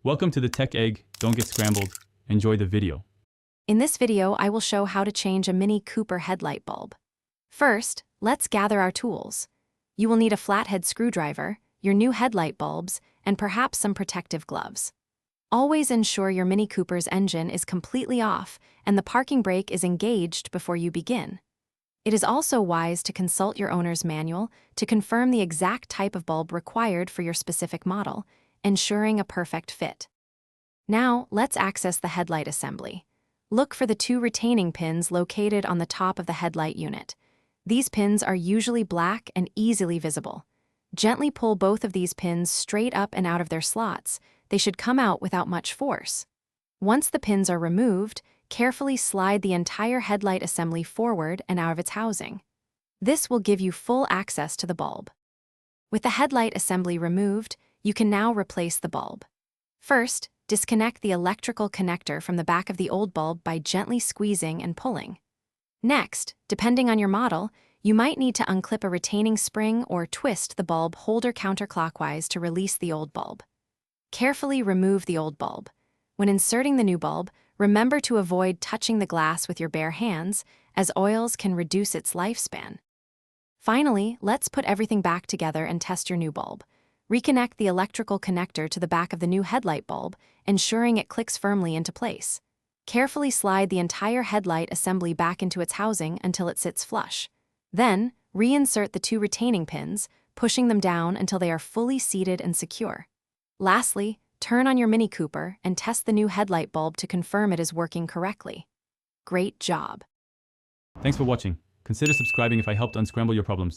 Welcome to the Tech Egg. Don't get scrambled. Enjoy the video. In this video, I will show how to change a Mini Cooper headlight bulb. First, let's gather our tools. You will need a flathead screwdriver, your new headlight bulbs, and perhaps some protective gloves. Always ensure your Mini Cooper's engine is completely off and the parking brake is engaged before you begin. It is also wise to consult your owner's manual to confirm the exact type of bulb required for your specific model, ensuring a perfect fit. Now, let's access the headlight assembly. Look for the two retaining pins located on the top of the headlight unit. These pins are usually black and easily visible. Gently pull both of these pins straight up and out of their slots. They should come out without much force. Once the pins are removed, carefully slide the entire headlight assembly forward and out of its housing. This will give you full access to the bulb. With the headlight assembly removed, you can now replace the bulb. First, disconnect the electrical connector from the back of the old bulb by gently squeezing and pulling. Next, depending on your model, you might need to unclip a retaining spring or twist the bulb holder counterclockwise to release the old bulb. Carefully remove the old bulb. When inserting the new bulb, remember to avoid touching the glass with your bare hands, as oils can reduce its lifespan. Finally, let's put everything back together and test your new bulb. Reconnect the electrical connector to the back of the new headlight bulb, ensuring it clicks firmly into place. Carefully slide the entire headlight assembly back into its housing until it sits flush. Then, reinsert the two retaining pins, pushing them down until they are fully seated and secure. Lastly, turn on your Mini Cooper and test the new headlight bulb to confirm it is working correctly. Great job! Thanks for watching. Consider subscribing if I helped unscramble your problems.